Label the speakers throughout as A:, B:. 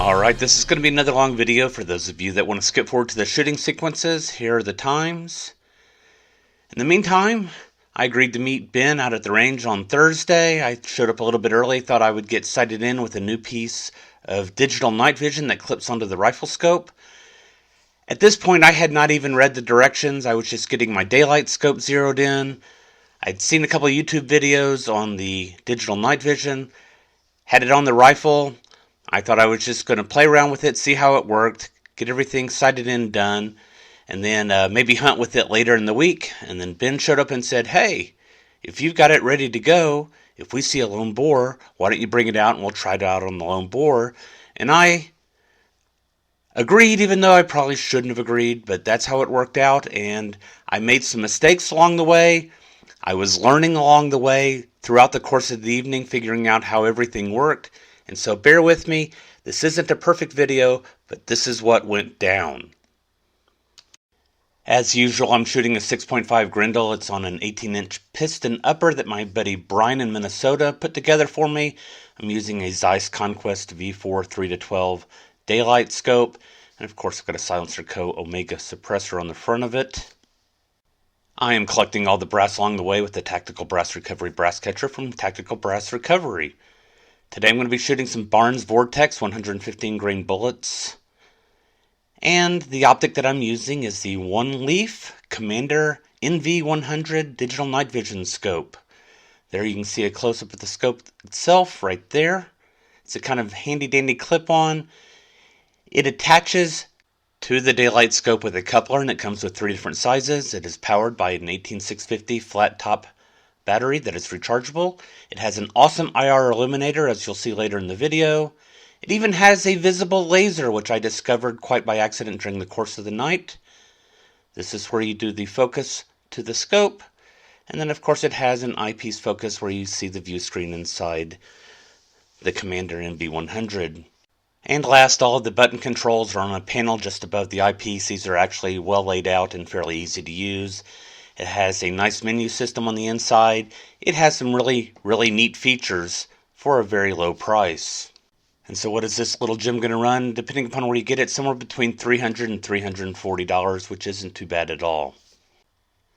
A: Alright, this is going to be another long video for those of you that want to skip forward to the shooting sequences. Here are the times. In the meantime, I agreed to meet Ben out at the range on Thursday. I showed up a little bit early, thought I would get sighted in with a new piece of digital night vision that clips onto the rifle scope. At this point, I had not even read the directions. I was just getting my daylight scope zeroed in. I'd seen a couple of YouTube videos on the digital night vision, had it on the rifle. I thought I was just going to play around with it, see how it worked, get everything sighted in done, and then maybe hunt with it later in the week. And then Ben showed up and said, hey, if you've got it ready to go, if we see a lone boar, why don't you bring it out and we'll try it out on the lone boar. And I agreed, even though I probably shouldn't have agreed, but that's how it worked out. And I made some mistakes along the way. I was learning along the way throughout the course of the evening, figuring out how everything worked. And so bear with me, this isn't a perfect video, but this is what went down. As usual, I'm shooting a 6.5 Grendel. It's on an 18-inch piston upper that my buddy Brian in Minnesota put together for me. I'm using a Zeiss Conquest V4 3-12 daylight scope. And of course, I've got a Silencer Co. Omega suppressor on the front of it. I am collecting all the brass along the way with the Tactical Brass Recovery brass catcher from Tactical Brass Recovery. Today I'm going to be shooting some Barnes VOR-TX 115 grain bullets. And the optic that I'm using is the OneLeaf Commander NV100 digital night vision scope. There you can see a close-up of the scope itself right there. It's a kind of handy-dandy clip-on. It attaches to the daylight scope with a coupler, and it comes with 3 different sizes. It is powered by an 18650 flat top battery that is rechargeable. It has an awesome IR illuminator, as you'll see later in the video. It even has a visible laser, which I discovered quite by accident during the course of the night. This is where you do the focus to the scope. And then of course it has an eyepiece focus where you see the view screen inside the Commander NV100. And last, all of the button controls are on a panel just above the eyepiece. These are actually well laid out and fairly easy to use. It has a nice menu system on the inside. It has some really neat features for a very low price. And so what is this little gem going to run? Depending upon where you get it, somewhere between $300 and $340, which isn't too bad at all.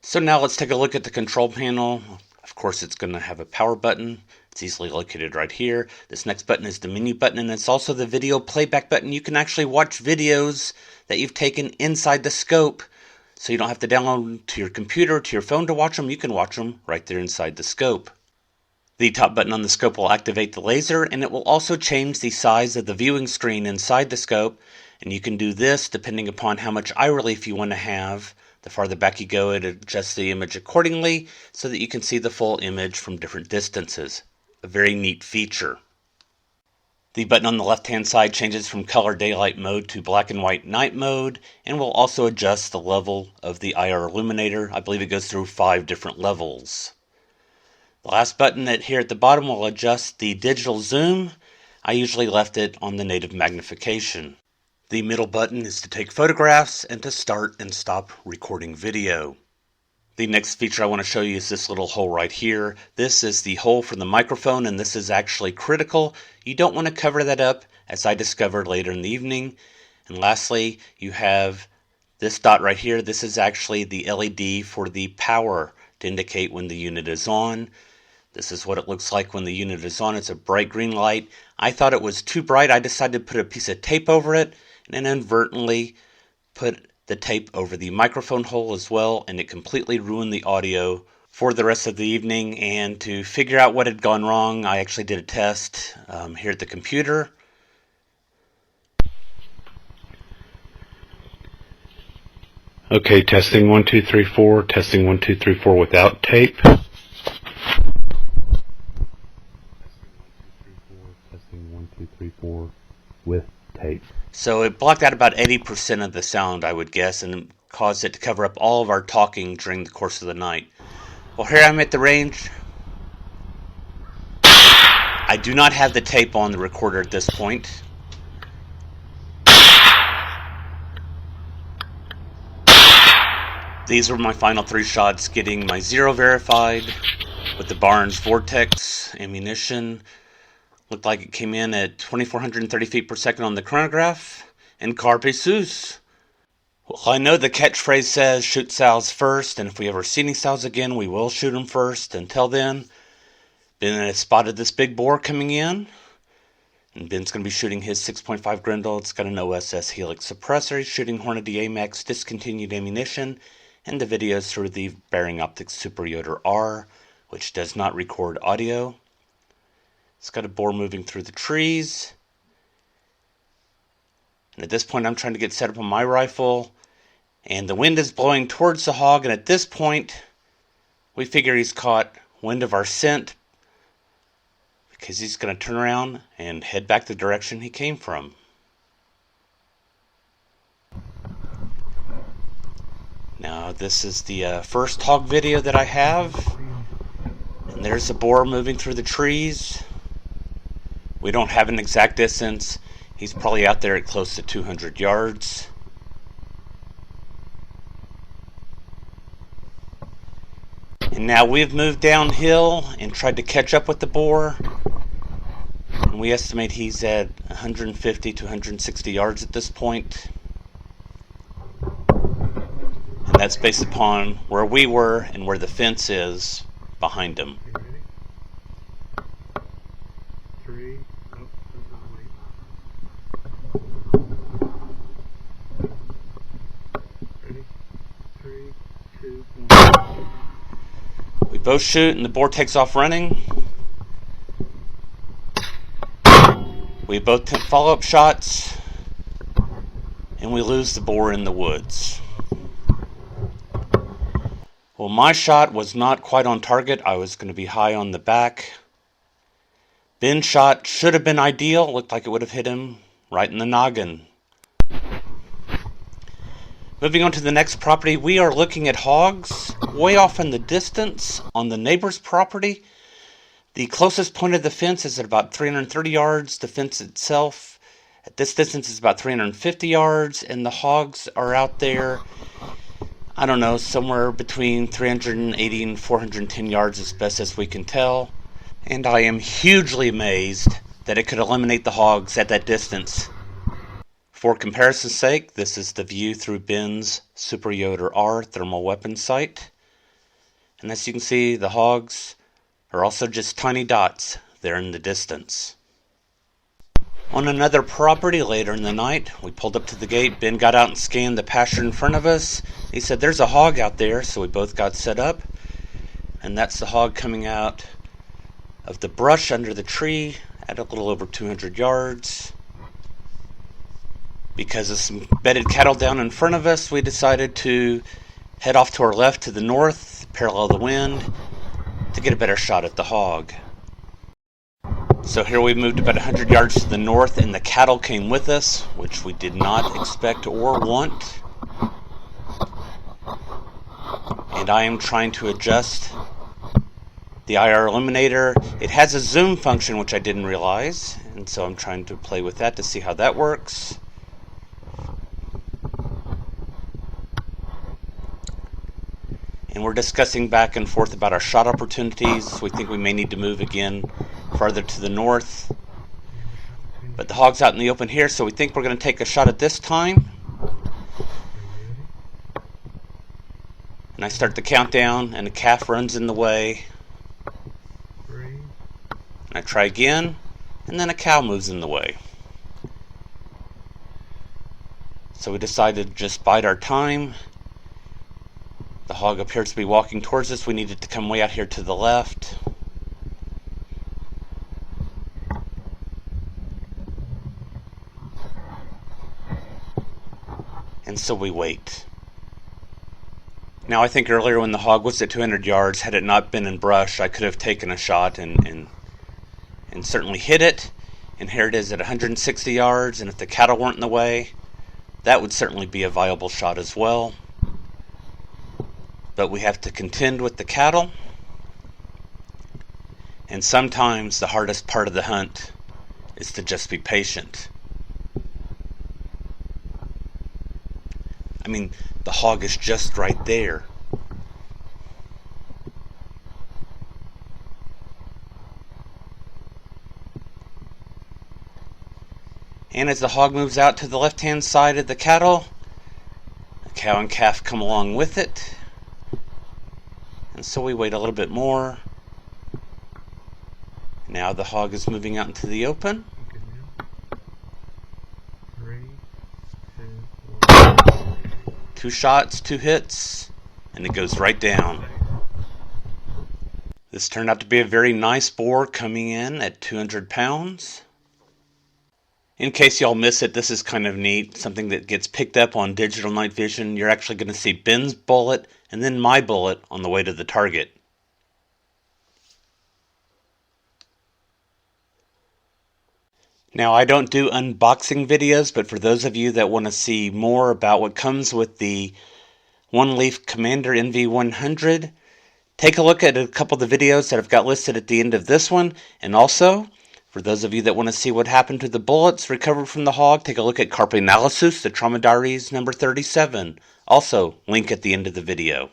A: So now let's take a look at the control panel. Of course, it's going to have a power button. It's easily located right here. This next button is the menu button, and it's also the video playback button. You can actually watch videos that you've taken inside the scope. So you don't have to download them to your computer or to your phone to watch them. You can watch them right there inside the scope. The top button on the scope will activate the laser, and it will also change the size of the viewing screen inside the scope. And you can do this depending upon how much eye relief you want to have. The farther back you go, it adjusts the image accordingly so that you can see the full image from different distances. A very neat feature. The button on the left-hand side changes from color daylight mode to black and white night mode, and will also adjust the level of the IR illuminator. I believe it goes through 5 different levels. The last button here at the bottom will adjust the digital zoom. I usually left it on the native magnification. The middle button is to take photographs and to start and stop recording video. The next feature I want to show you is this little hole right here. This is the hole for the microphone, and this is actually critical. You don't want to cover that up, as I discovered later in the evening. And lastly, you have this dot right here. This is actually the LED for the power to indicate when the unit is on. This is what it looks like when the unit is on. It's a bright green light. I thought it was too bright. I decided to put a piece of tape over it, and inadvertently put the tape over the microphone hole as well, and it completely ruined the audio for the rest of the evening. And to figure out what had gone wrong, I actually did a test here at the computer. Okay, testing 1 2 3 4, testing 1 2 3 4 without tape. Testing 1 2 3 4 with tape. So it blocked out about 80% of the sound, I would guess, and caused it to cover up all of our talking during the course of the night. Well, here I'm at the range. I do not have the tape on the recorder at this point. These were my final 3 shots, getting my zero verified with the Barnes VOR-TX ammunition, Looked like it came in at 2,430 feet per second on the chronograph. And carpe sus. Well, I know the catchphrase says shoot sows first, and if we ever see any sows again, we will shoot them first. Until then, Ben has spotted this big boar coming in. And Ben's going to be shooting his 6.5 Grendel. It's got an OSS Helix suppressor. He's shooting Hornady AMAX discontinued ammunition. And the videos through the Bering Optics Super Yoter-R, which does not record audio. It's got a boar moving through the trees. And at this point, I'm trying to get set up on my rifle. And the wind is blowing towards the hog. And at this point, we figure he's caught wind of our scent, because he's going to turn around and head back the direction he came from. Now, this is the first hog video that I have. And there's the boar moving through the trees. We don't have an exact distance. He's probably out there at close to 200 yards. And now we've moved downhill and tried to catch up with the boar. And we estimate he's at 150 to 160 yards at this point. And that's based upon where we were and where the fence is behind him. We both shoot and the boar takes off running. We both take follow-up shots and we lose the boar in the woods. Well, my shot was not quite on target. I was going to be high on the back. Ben's shot should have been ideal. Looked like it would have hit him right in the noggin. Moving on to the next property, we are looking at hogs way off in the distance on the neighbor's property. The closest point of the fence is at about 330 yards. The fence itself at this distance is about 350 yards, and the hogs are out there, I don't know, somewhere between 380 and 410 yards as best as we can tell. And I am hugely amazed that it could eliminate the hogs at that distance. For comparison's sake, this is the view through Ben's Super Yoter-R thermal weapon sight. And as you can see, the hogs are also just tiny dots there in the distance. On another property later in the night, we pulled up to the gate. Ben got out and scanned the pasture in front of us. He said, "There's a hog out there," so we both got set up. And that's the hog coming out of the brush under the tree at a little over 200 yards. Because of some bedded cattle down in front of us, we decided to head off to our left to the north, parallel the wind, to get a better shot at the hog. So here we moved about 100 yards to the north, and the cattle came with us, which we did not expect or want. And I am trying to adjust the IR illuminator. It has a zoom function, which I didn't realize, and so I'm trying to play with that to see how that works. And we're discussing back and forth about our shot opportunities. We think we may need to move again farther to the north. But the hog's out in the open here, so we think we're going to take a shot at this time. And I start the countdown, and the calf runs in the way. And I try again, and then a cow moves in the way. So we decided to just bide our time. The hog appears to be walking towards us. We needed to come way out here to the left. And so we wait. Now I think earlier when the hog was at 200 yards, had it not been in brush, I could have taken a shot and certainly hit it. And here it is at 160 yards, and if the cattle weren't in the way, that would certainly be a viable shot as well. But we have to contend with the cattle. And sometimes the hardest part of the hunt is to just be patient. I mean, the hog is just right there. And as the hog moves out to the left-hand side of the cattle, the cow and calf come along with it. And so we wait a little bit more. Now the hog is moving out into the open.
B: 3, 2, 1.
A: 2 shots, 2 hits, and it goes right down. This turned out to be a very nice boar coming in at 200 pounds. In case y'all miss it, this is kind of neat. Something that gets picked up on digital night vision. You're actually going to see Ben's bullet and then my bullet on the way to the target. Now, I don't do unboxing videos, but for those of you that want to see more about what comes with the OneLeaf Commander NV100, take a look at a couple of the videos that I've got listed at the end of this one. And also, for those of you that want to see what happened to the bullets recovered from the hog, take a look at Carpe Analysis, the Trauma Diaries number 37. Also, link at the end of the video.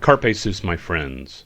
A: Carpe sus, my friends.